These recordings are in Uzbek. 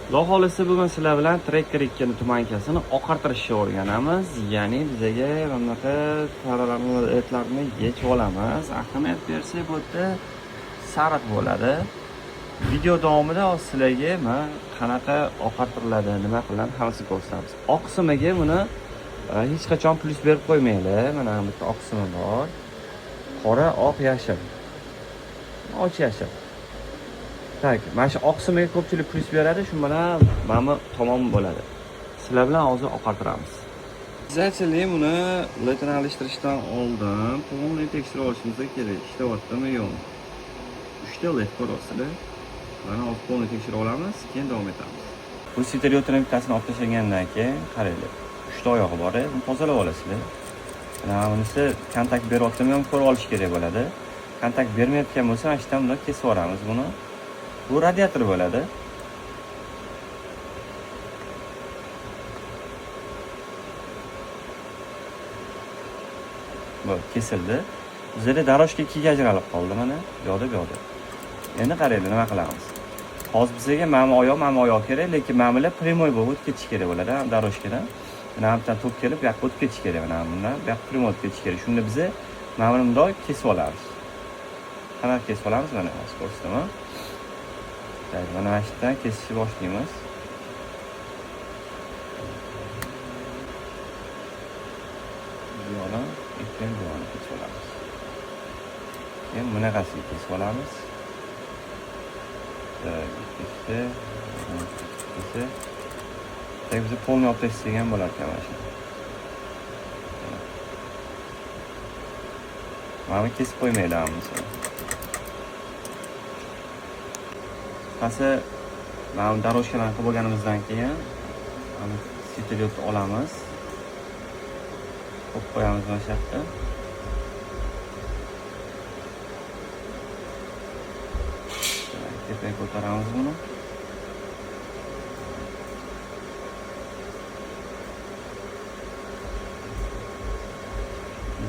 Xudo xolisa bugun sizlar bilan Tracker 2 tumankasini oqartirishga o'rganamiz. Ya'ni bizaga mana bunaqa taralarni, etlarni yechib olamiz. Ahamiyat bersak bu yerda sariq bo'ladi. Video davomida sizlarga men qanaqa oqartiriladi, nima qilinadi hammasini ko'rsatamiz. Oq qismiga buni hech qachon plus berib qo'ymaylar. Mana bu yerda oq qismi bor. Qora, oq, yashil. Och yashil. Tak, mana shu oq qismiga ko'pchilik plus beradi, shu bilan mana tamom bo'ladi. Sizlar bilan hozir oqartiramiz. Obязательно buni letini alishtirishdan oldin polniy tekshirib olishimiz kerak. Ishlayaptimi yo'qmi? 3 ta let ko'rasizlar. Mana hozir polniy tekshirib olamiz, keyin davom etamiz. Bu stereotipning bittasini olib tashlagandan keyin qaranglar. 3 ta oyog'i bor, buni tozalab olasizlar. Mana bunisi kontakt beryaptimi yo'qmi ko'rib olish kerak bo'ladi. Kontakt bermayotgan bo'lsa, mana shu yerdan buni kesib yuboramiz buni. Bu radiator bo'ladi. Bu kesildi. Bizda daroshka ikkiga ajralib qoldi mana. Bu yoqda. Endi qaranglar nima qilamiz. Hozir bizga mana oyoq kerak, lekin mana bular primoy bo'lib o'tib ketish kerak bo'ladi, daroshkadan. Mana bu yerdan to'p kelib, bu yoqqa o'tib ketish kerak mana bundan. Bu yoqqa primoy o'tib ketish kerak. Shunda biz mana buni bundoq kesib olamiz. Qanaqa kesib olamiz mana hozir ko'rsataman. Mana shu yerdan kesishni boshlaymiz. Bu yoqdan ikkin bu yoqni kesib olamiz. Keyin bunaqasiga kesib olamiz. Ikkita. Biz polni olib tashlagan bo'lar ekan mana shu. Mana kesib qo'ymaylarmiz. Qasi mana daroshkalarni qilib bo'lganimizdan keyin mana stereotipni olamiz. Qo'yib qo'yamiz mana shu yerda. Tepaga ko'taramiz buni.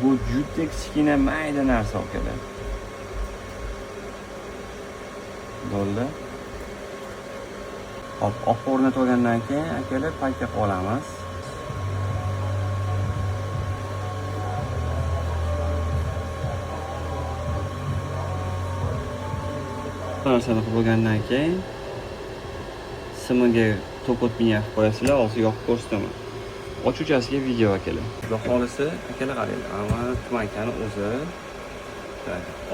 Bu juda kichkina mayda narsa akalar. Bo'ldi. Hop, oq o'rnatib olgandan keyin akalar payka qilib olamiz. Bu narsani qilib bo'lgandan keyin simiga to'p o'tmay qo'yasizlar, hozir yoqib ko'rsataman. Ochuvchasiga video akalar. Xudo xolisa akalar qaranglar. Mana tumankani o'zi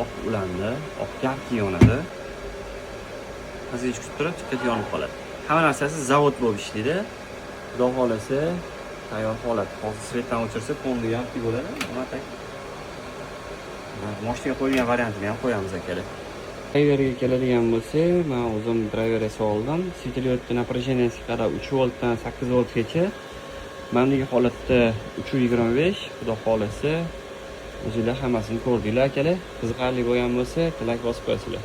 oq ulandi, oq yarqin yonadi. Hozir ichib turib, chiqib yonib qoladi. Hamma narsasi zavod bo'lib ishlaydi. Xudo xolasa tayyor holat. Hozir svetdan o'chirsa, polni yarqin bo'ladi. Mana tak. Moshinaga qo'yilgan variantini ham qo'yamiz akalar. Driverga keladigan bo'lsa, men o'zim driverga soldim. Svetliyotda naprojeniyasiga qarab 3 voltdan 8 voltgacha. Mendagi holatda 325, xudo xolasa o'zingizlar hammasini ko'rdinglar akalar. Qiziqarli bo'lgan bo'lsa, like bosib qo'yasizlar.